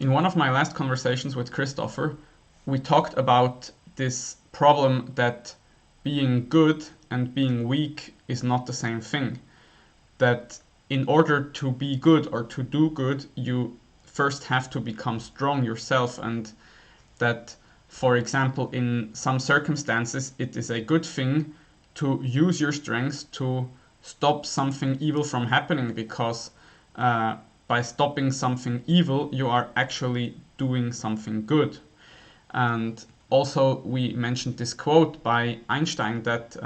In one of my last conversations with Christoffer, we talked about this problem that being good and being weak is not the same thing. That in order to be good or to do good, you first have to become strong yourself, and that, for example, in some circumstances, it is a good thing to use your strength to stop something evil from happening, because uh, by stopping something evil, you are actually doing something good. And also, we mentioned this quote by Einstein that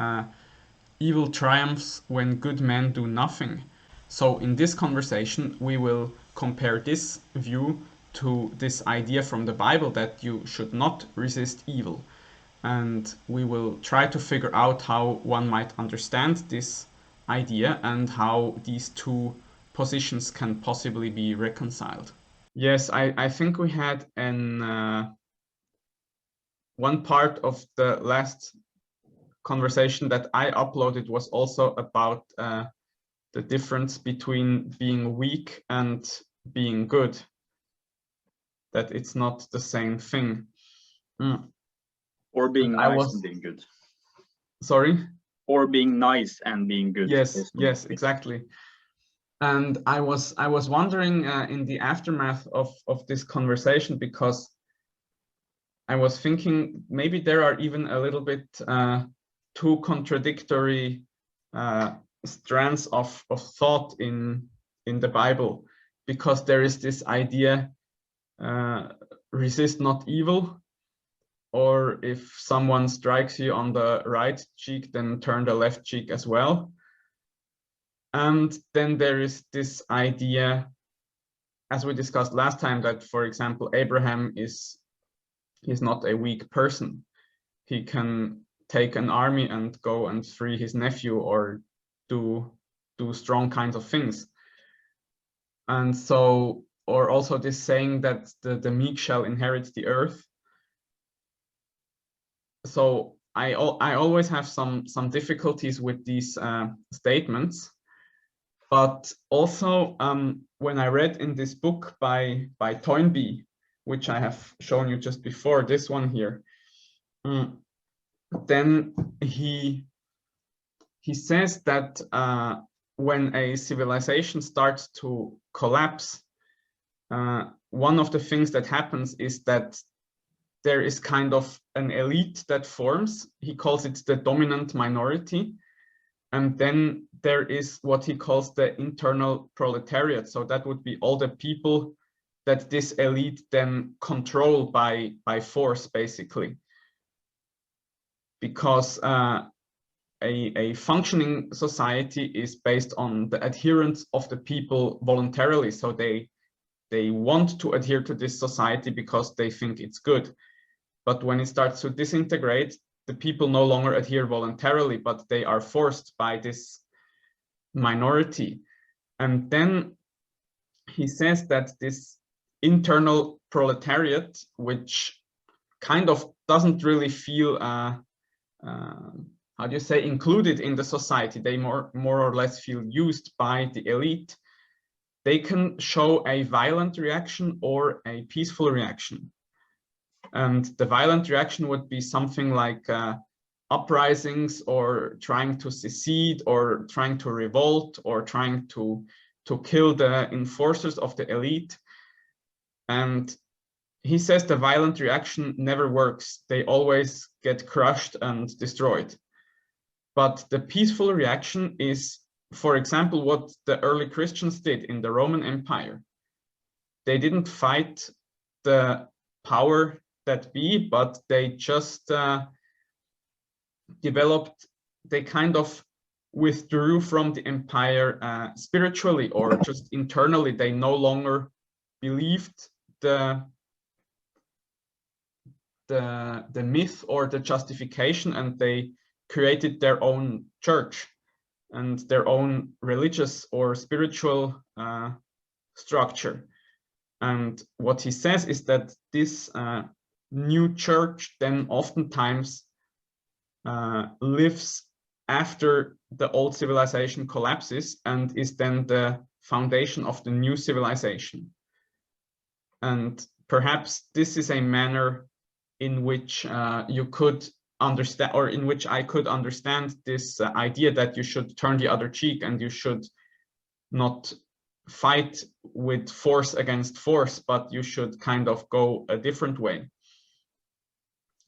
evil triumphs when good men do nothing. So, in this conversation, we will compare this view to this idea from the Bible that you should not resist evil. And we will try to figure out how one might understand this idea and how these two positions can possibly be reconciled. Yes, I think we had one part of the last conversation that I uploaded was also about the difference between being weak and being good, that it's not the same thing. Or being nice and being good. Sorry? Or being nice and being good. Yes, exactly. And I was wondering in the aftermath of this conversation, because I was thinking maybe there are even a little bit two contradictory strands of thought in the Bible, because there is this idea, resist not evil, or if someone strikes you on the right cheek, then turn the left cheek as well. And then there is this idea, as we discussed last time, that, for example, Abraham he's not a weak person. He can take an army and go and free his nephew, or do strong kinds of things. And so, or also this saying that the meek shall inherit the earth. So I always have some difficulties with these statements. But also, when I read in this book by Toynbee, which I have shown you just before, this one here, then he says that when a civilization starts to collapse, one of the things that happens is that there is kind of an elite that forms. He calls it the dominant minority. And then there is what he calls the internal proletariat. So that would be all the people that this elite then control by force, basically. Because a functioning society is based on the adherence of the people voluntarily. So they want to adhere to this society because they think it's good. But when it starts to disintegrate, the people no longer adhere voluntarily, but they are forced by this minority. And then he says that this internal proletariat, which kind of doesn't really feel, how do you say, included in the society, they more or less feel used by the elite, they can show a violent reaction or a peaceful reaction. And the violent reaction would be something like uprisings, or trying to secede, or trying to revolt, or trying to kill the enforcers of the elite. And he says the violent reaction never works. They always get crushed and destroyed. But the peaceful reaction is, for example, what the early Christians did in the Roman Empire. They didn't fight the power that be, but they just developed, they kind of withdrew from the empire spiritually, or just internally. They no longer believed the myth or the justification, and they created their own church and their own religious or spiritual structure. And what he says is that this new church then oftentimes lives after the old civilization collapses, and is then the foundation of the new civilization. And perhaps this is a manner in which you could understand, or in which I could understand this idea that you should turn the other cheek and you should not fight with force against force, but you should kind of go a different way.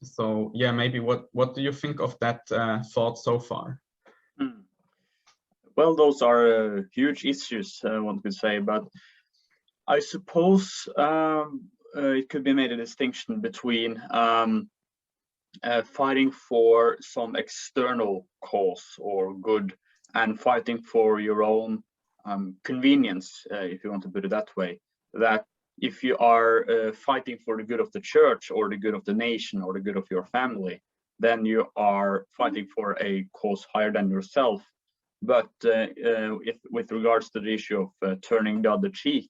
So yeah, maybe what do you think of that thought so far? Well, those are huge issues, one could say, but I suppose it could be made a distinction between fighting for some external cause or good and fighting for your own convenience, if you want to put it that way. That if you are fighting for the good of the church or the good of the nation or the good of your family, then you are fighting for a cause higher than yourself. But with regards to the issue of turning the other cheek,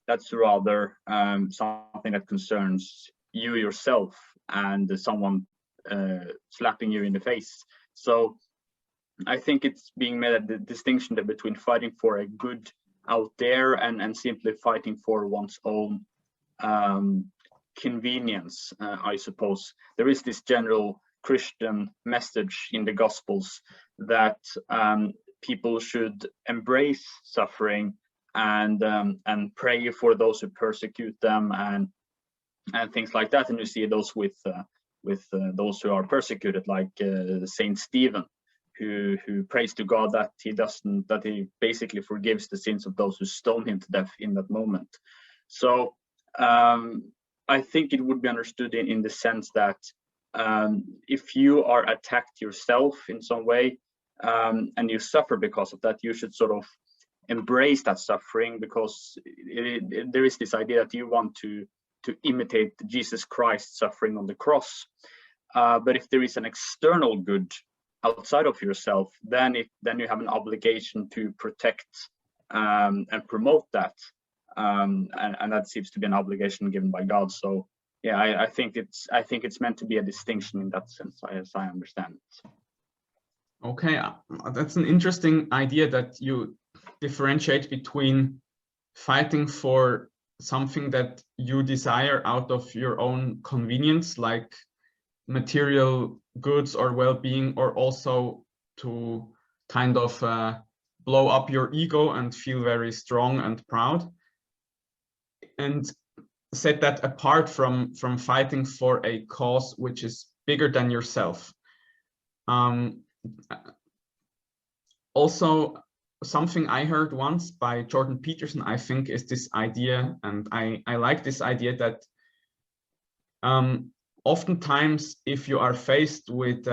that's rather something that concerns you yourself and someone slapping you in the face. So I think it's being made a distinction between fighting for a good out there and simply fighting for one's own convenience. I suppose there is this general Christian message in the Gospels that people should embrace suffering and pray for those who persecute them and things like that. And you see those with those who are persecuted, like Saint Stephen, who prays to God that he basically forgives the sins of those who stone him to death in that moment. So I think it would be understood in the sense that if you are attacked yourself in some way and you suffer because of that, you should sort of embrace that suffering, because there is this idea that you want to imitate Jesus Christ suffering on the cross. But if there is an external good outside of yourself, then you have an obligation to protect and promote that, and that seems to be an obligation given by God. So yeah, I think it's meant to be a distinction in that sense, as I understand it. Okay, that's an interesting idea that you differentiate between fighting for something that you desire out of your own convenience, like material goods or well-being, or also to kind of blow up your ego and feel very strong and proud, and set that apart from fighting for a cause which is bigger than yourself. Also, something I heard once by Jordan Peterson, I think, is this idea, and I like this idea, that oftentimes if you are faced with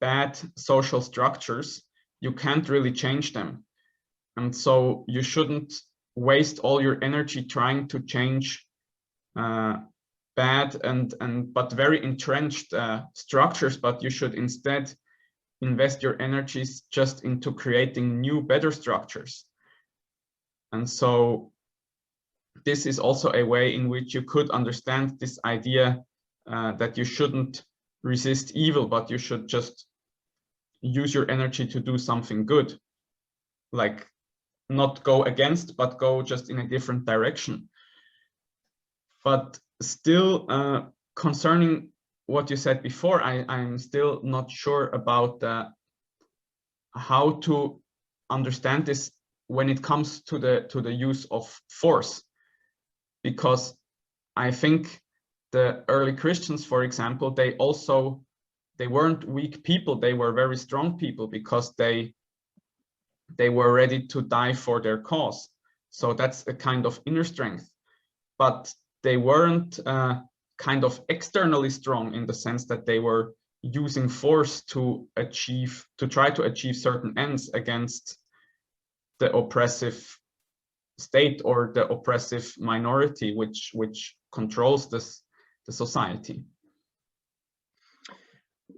bad social structures, you can't really change them. And so you shouldn't waste all your energy trying to change bad but very entrenched structures, but you should instead invest your energies just into creating new, better structures. And so this is also a way in which you could understand this idea that you shouldn't resist evil, but you should just use your energy to do something good, like not go against, but go just in a different direction. But still, concerning what you said before, I'm still not sure about how to understand this when it comes to the use of force, because I think the early Christians, for example, they weren't weak people, they were very strong people, because they were ready to die for their cause. So that's a kind of inner strength, but they weren't kind of externally strong in the sense that they were using force to try to achieve certain ends against the oppressive state or the oppressive minority which controls the society.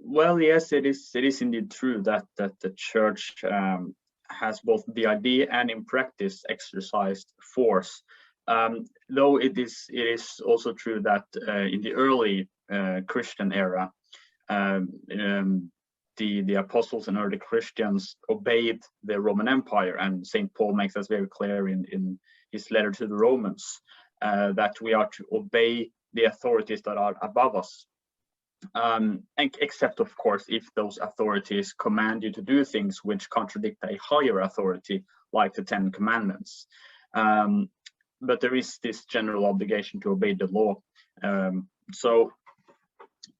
Well, yes, it is indeed true that the church has both the idea and in practice exercised force. Though it is also true that in the early Christian era, the apostles and early Christians obeyed the Roman Empire, and St. Paul makes that very clear in his letter to the Romans. that we are to obey the authorities that are above us. Except, of course, if those authorities command you to do things which contradict a higher authority, like the Ten Commandments. But there is this general obligation to obey the law. So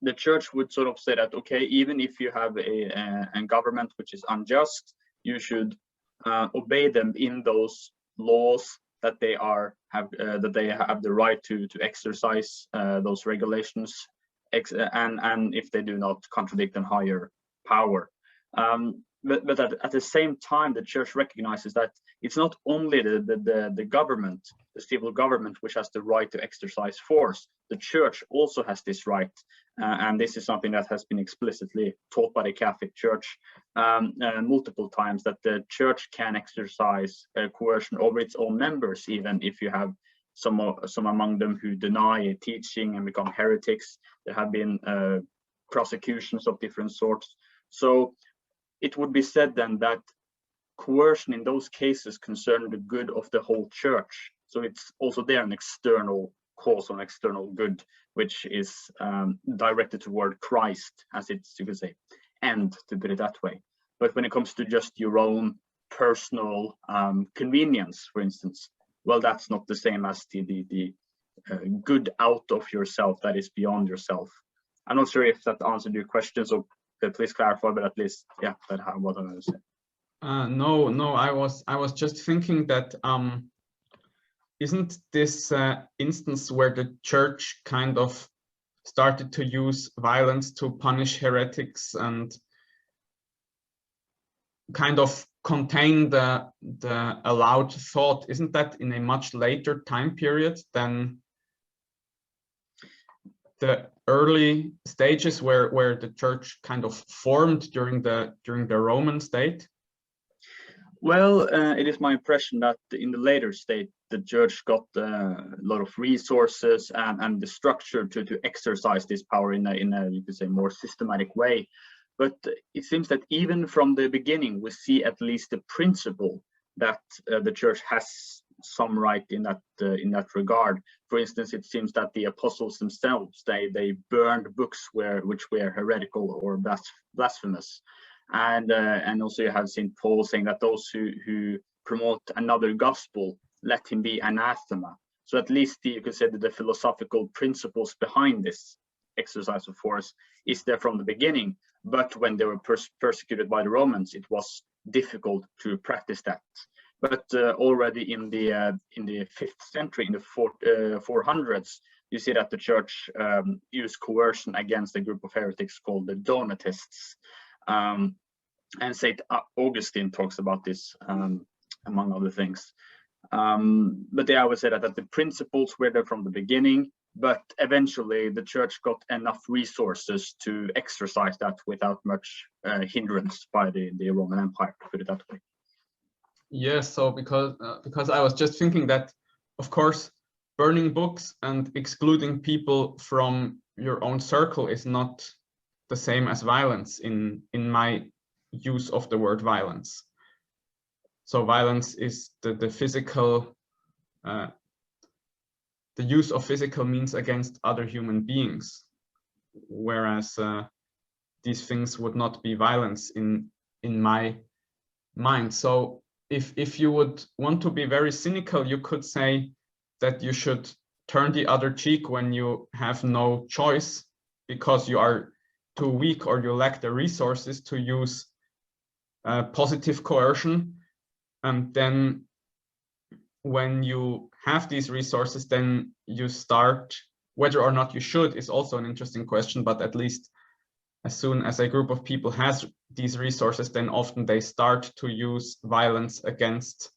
the church would sort of say that, okay, even if you have a government which is unjust, you should obey them in those laws that they have the right to exercise those regulations, and if they do not contradict a higher power. But at the same time, the church recognizes that it's not only the government, the civil government, which has the right to exercise force. The church also has this right, and this is something that has been explicitly taught by the Catholic Church multiple times, that the church can exercise coercion over its own members, even if you have some among them who deny teaching and become heretics. There have been prosecutions of different sorts. So it would be said then that coercion in those cases concern the good of the whole church. So it's also there an external cause, an external good, which is directed toward Christ, as it's, you could say, end, to put it that way. But when it comes to just your own personal convenience, for instance, well, that's not the same as the good out of yourself that is beyond yourself. I'm not sure if that answered your question, so please clarify, but at least, yeah, that's what I was saying. No, I was just thinking that isn't this instance where the church kind of started to use violence to punish heretics and kind of contain the allowed thought, isn't that in a much later time period than the early stages where the church kind of formed during the Roman state? Well, it is my impression that in the later state, the church got a lot of resources and the structure to exercise this power in a you could say more systematic way. But it seems that even from the beginning, we see at least the principle that the church has some right in that regard. For instance, it seems that the apostles themselves, they burned books which were heretical or blasphemous. And also you have St. Paul saying that those who promote another gospel, let him be anathema. So at least you could say that the philosophical principles behind this exercise of force is there from the beginning. But when they were persecuted by the Romans, it was difficult to practice that. But already in the 5th century, in the 400s, you see that the church used coercion against a group of heretics called the Donatists. And St. Augustine talks about this, among other things. But I would say that the principles were there from the beginning, but eventually the church got enough resources to exercise that without much hindrance by the Roman Empire, to put it that way. Yes, so because I was just thinking that, of course, burning books and excluding people from your own circle is not the same as violence in my use of the word violence. So violence is the physical, the use of physical means against other human beings, whereas these things would not be violence in my mind. So if you would want to be very cynical, you could say that you should turn the other cheek when you have no choice because you are too weak or you lack the resources to use positive coercion. And then when you have these resources, then you start, whether or not you should is also an interesting question, but at least as soon as a group of people has these resources, then often they start to use violence against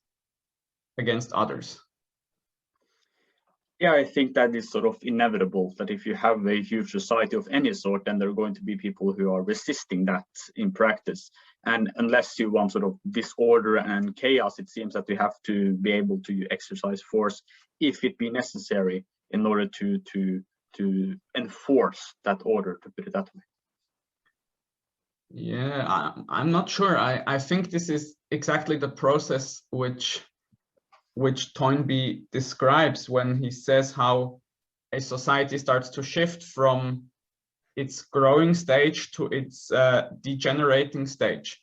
others. Yeah, I think that is sort of inevitable, that if you have a huge society of any sort, then there are going to be people who are resisting that in practice. And unless you want sort of disorder and chaos, it seems that you have to be able to exercise force if it be necessary in order to enforce that order, to put it that way. Yeah, I'm not sure. I think this is exactly the process which which Toynbee describes when he says how a society starts to shift from its growing stage to its degenerating stage.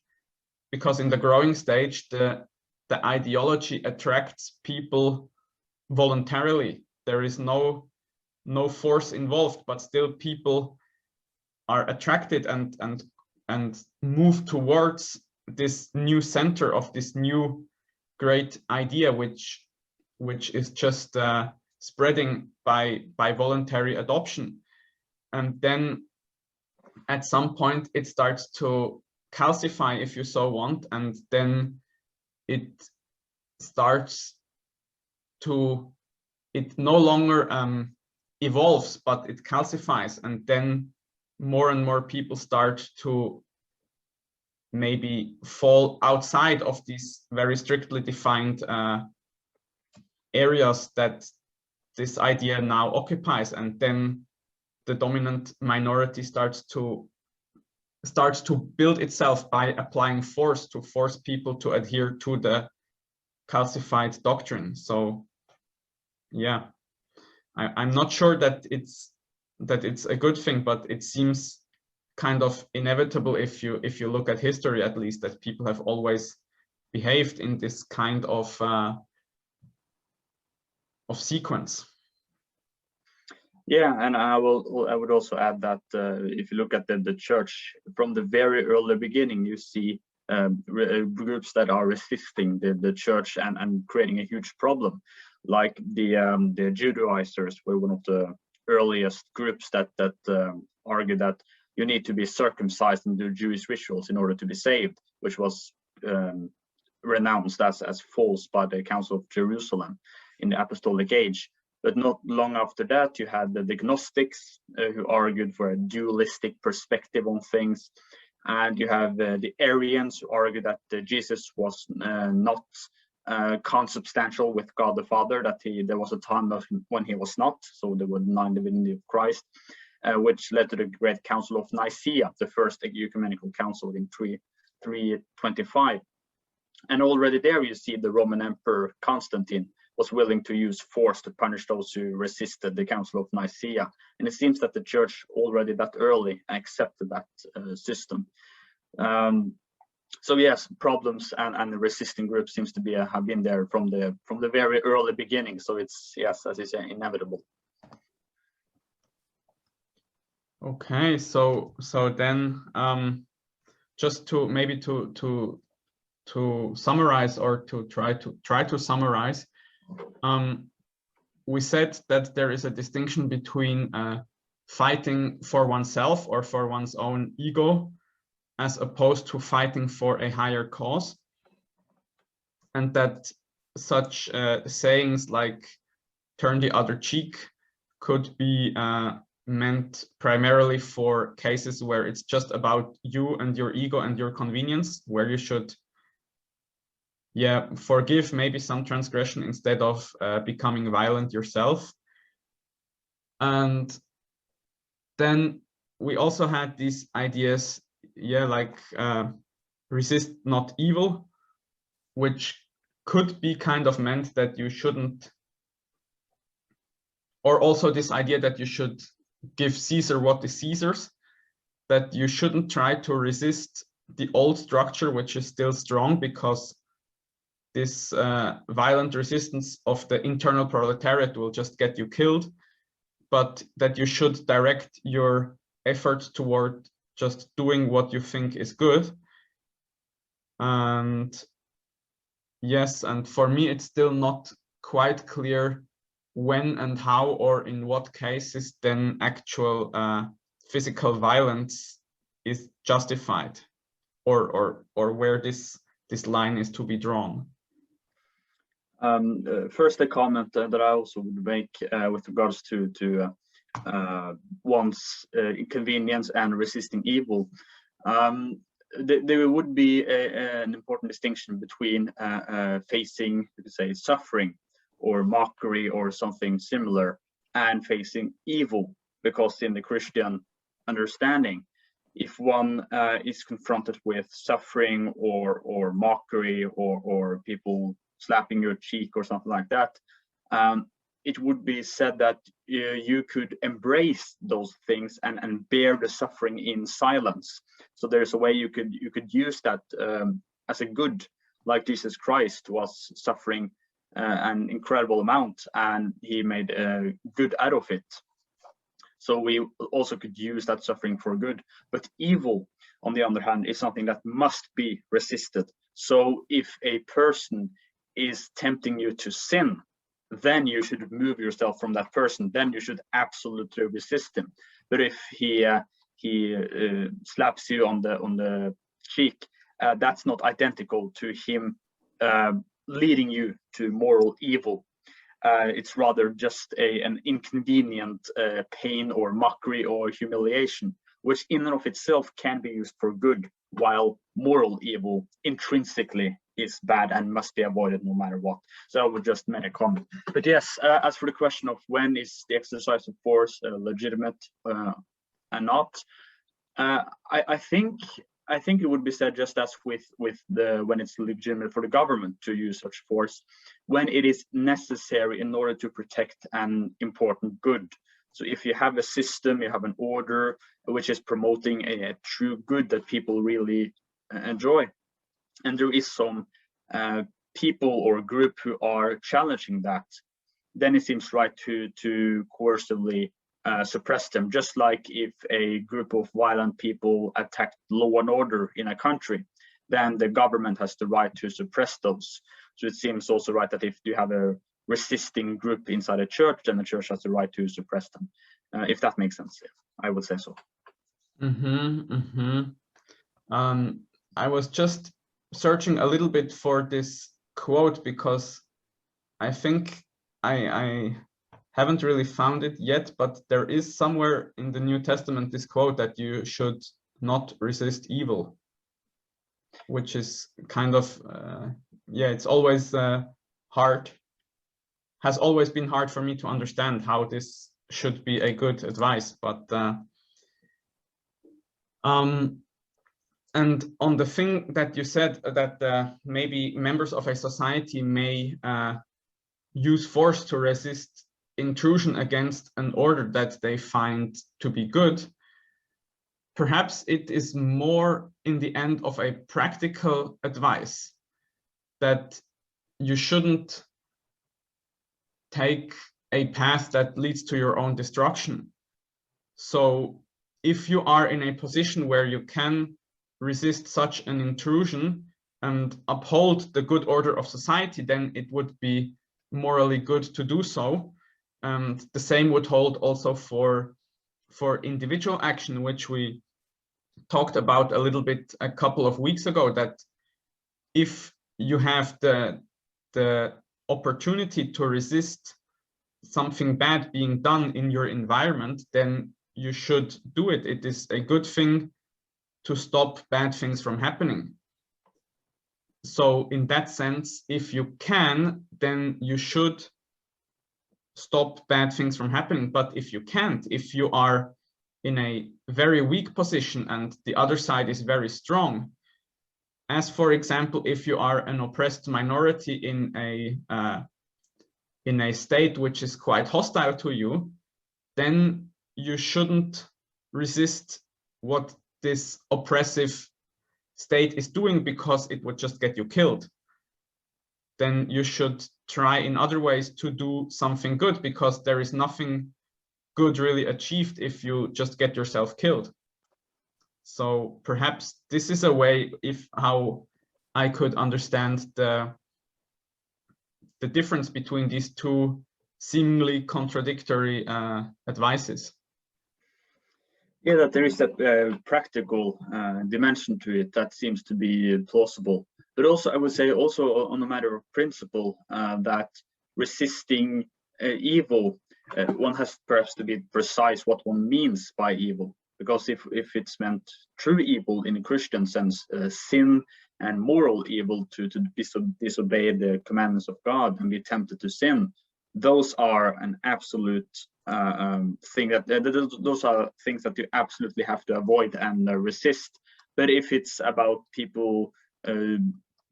Because in the growing stage, the ideology attracts people voluntarily. There is no force involved, but still people are attracted and move towards this new center of this new great idea, which is just spreading by voluntary adoption. And then at some point it starts to calcify, if you so want, and then it starts to, it no longer evolves, but it calcifies, and then more and more people start to maybe fall outside of these very strictly defined areas that this idea now occupies, and then the dominant minority starts to build itself by applying force to force people to adhere to the calcified doctrine. So yeah, I'm not sure that it's a good thing, but it seems kind of inevitable if you look at history, at least, that people have always behaved in this kind of sequence. Yeah, and I would also add that if you look at the church from the very early beginning, you see groups that are resisting the church and creating a huge problem, like the Judaizers were one of the earliest groups that argued that you need to be circumcised and do Jewish rituals in order to be saved, which was renounced as false by the Council of Jerusalem in the Apostolic Age. But not long after that, you had the Gnostics who argued for a dualistic perspective on things. And you have the Arians who argued that Jesus was not consubstantial with God the Father, that there was a time when he was not, so they would deny the divinity of Christ, which led to the Great Council of Nicaea, the first ecumenical council in 325. And already there you see the Roman Emperor Constantine was willing to use force to punish those who resisted the Council of Nicaea. And it seems that the church already that early accepted that system. So yes, problems and the resisting groups seems to be have been there from the very early beginning. So it's, yes, as you say, inevitable. Okay, so then just to maybe to summarize, or to try to summarize, we said that there is a distinction between fighting for oneself or for one's own ego, as opposed to fighting for a higher cause, and that such sayings like "turn the other cheek" could be meant primarily for cases where it's just about you and your ego and your convenience, where you should forgive maybe some transgression instead of becoming violent yourself. And then we also had these ideas, like resist not evil, which could be kind of meant that you shouldn't, or also this idea that you should give Caesar what is Caesar's, that you shouldn't try to resist the old structure, which is still strong, because this violent resistance of the internal proletariat will just get you killed, but that you should direct your efforts toward just doing what you think is good. And yes, and for me, it's still not quite clear when and how or in what cases then actual physical violence is justified, or where this line is to be drawn. First, a comment that I also would make with regards to one's inconvenience and resisting evil. There would be an important distinction between facing, you could say, suffering or mockery or something similar, and facing evil, because in the Christian understanding, if one is confronted with suffering or mockery or people slapping your cheek or something like that, it would be said that you could embrace those things and bear the suffering in silence. So there's a way you could use that as a good, like Jesus Christ was suffering an incredible amount, and he made a good out of it. So we also could use that suffering for good. But evil, on the other hand, is something that must be resisted. So if a person is tempting you to sin, then you should remove yourself from that person. Then you should absolutely resist him. But if he slaps you on the cheek, that's not identical to him leading you to moral evil. It's rather just an inconvenient pain or mockery or humiliation, which in and of itself can be used for good, while moral evil intrinsically is bad and must be avoided no matter what. So I would just make a comment. But yes, as for the question of when is the exercise of force legitimate and not, I think it would be said just as with when it's legitimate for the government to use such force, when it is necessary in order to protect an important good. So if you have a system, you have an order which is promoting a true good that people really enjoy, and there is some people or group who are challenging that, then it seems right to coercively suppress them, just like if a group of violent people attacked law and order in a country, then the government has the right to suppress those. So it seems also right that if you have a resisting group inside a church, then the church has the right to suppress them. If that makes sense, I would say so. I was just searching a little bit for this quote because I think I haven't really found it yet, but there is somewhere in the New Testament this quote that you should not resist evil, which is kind of, it's always hard, has always been hard for me to understand how this should be a good advice. But and on the thing that you said that maybe members of a society may use force to resist intrusion against an order that they find to be good, perhaps it is more in the end of a practical advice that you shouldn't take a path that leads to your own destruction. So if you are in a position where you can resist such an intrusion and uphold the good order of society, then it would be morally good to do so. And the same would hold also for individual action, which we talked about a little bit a couple of weeks ago, that if you have the opportunity to resist something bad being done in your environment, then you should do it. It is a good thing to stop bad things from happening. So in that sense, if you can, then you should stop bad things from happening. But if you can't, if you are in a very weak position and the other side is very strong, as for example, if you are an oppressed minority in a state which is quite hostile to you, then you shouldn't resist what this oppressive state is doing because it would just get you killed. Then you should try in other ways to do something good, because there is nothing good really achieved if you just get yourself killed. So perhaps this is a way how I could understand the difference between these two seemingly contradictory advices. Yeah, that there is that practical dimension to it that seems to be plausible. But also, I would say, also on a matter of principle, that resisting evil, one has perhaps to be precise what one means by evil. Because if it's meant true evil in a Christian sense, sin and moral evil, to disobey the commandments of God and be tempted to sin, those are an absolute thing those are things that you absolutely have to avoid and resist. But if it's about people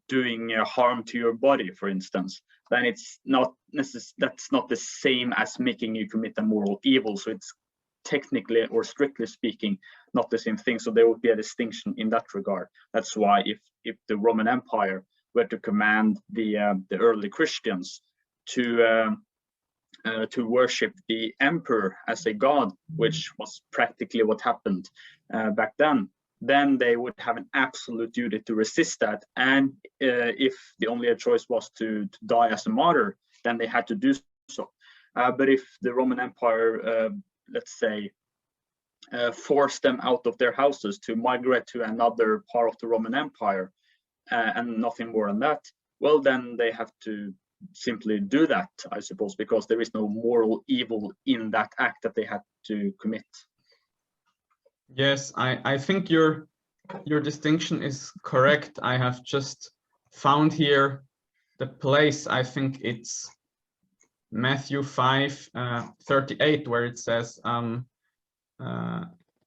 doing harm to your body, for instance, then it's not that's not the same as making you commit a moral evil. So it's technically or strictly speaking not the same thing. So there would be a distinction in that regard. That's why if the Roman Empire were to command the early Christians to worship the emperor as a god, which was practically what happened back then they would have an absolute duty to resist that. And if the only choice was to die as a martyr, then they had to do so. But if the Roman Empire, let's say, forced them out of their houses to migrate to another part of the Roman Empire, and nothing more than that, well, then they have to simply do that, I suppose, because there is no moral evil in that act that they had to commit. Yes, I think your distinction is correct. I have just found here the place. I think it's Matthew 5:38, where it says,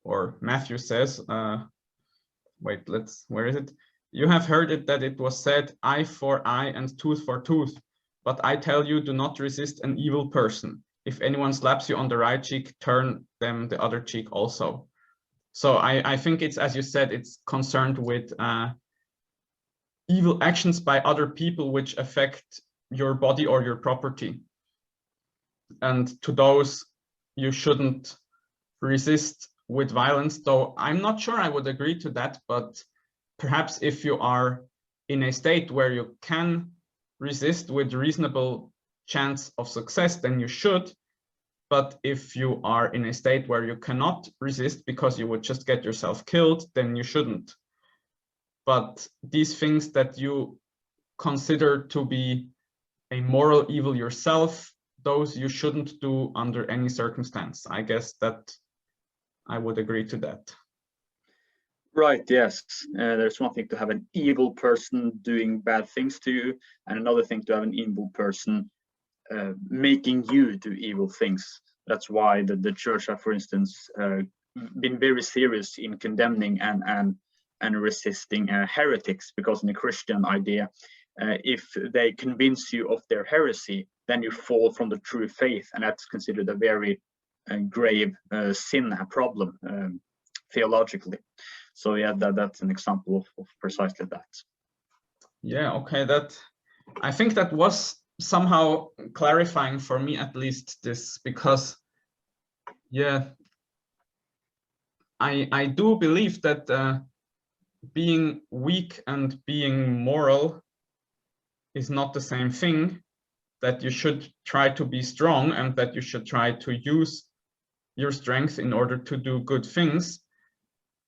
or Matthew says, wait, where is it? You have heard it that it was said, eye for eye and tooth for tooth. But I tell you, do not resist an evil person. If anyone slaps you on the right cheek, turn them the other cheek also. So I think it's, as you said, it's concerned with evil actions by other people which affect your body or your property. And to those, you shouldn't resist with violence, though I'm not sure I would agree to that. But perhaps if you are in a state where you can resist with reasonable chance of success, then you should. But if you are in a state where you cannot resist because you would just get yourself killed, then you shouldn't. But these things that you consider to be a moral evil yourself, those you shouldn't do under any circumstance. I guess that I would agree to that. Right, yes. There's one thing to have an evil person doing bad things to you, and another thing to have an evil person making you do evil things. That's why the church have, for instance, been very serious in condemning and resisting heretics, because in the Christian idea, if they convince you of their heresy, then you fall from the true faith, and that's considered a very grave sin, a problem theologically. So yeah, that's an example of precisely that. Yeah, okay, I think that was somehow clarifying for me, at least, this, because yeah, I do believe that being weak and being moral is not the same thing, that you should try to be strong and that you should try to use your strength in order to do good things.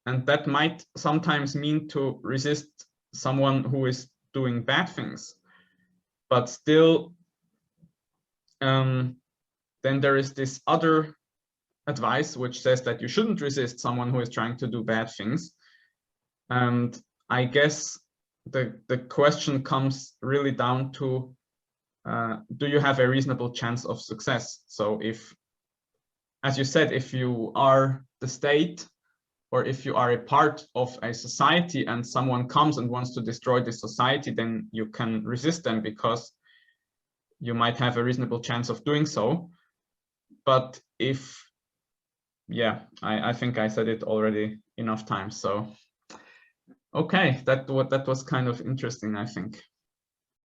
And that might sometimes mean to resist someone who is doing bad things. But still, then there is this other advice which says that you shouldn't resist someone who is trying to do bad things. And I guess the question comes really down to, do you have a reasonable chance of success? So if, as you said, if you are the state, or if you are a part of a society and someone comes and wants to destroy the society, then you can resist them because you might have a reasonable chance of doing so. But if, yeah, I think I said it already enough times. So, okay, that was kind of interesting, I think.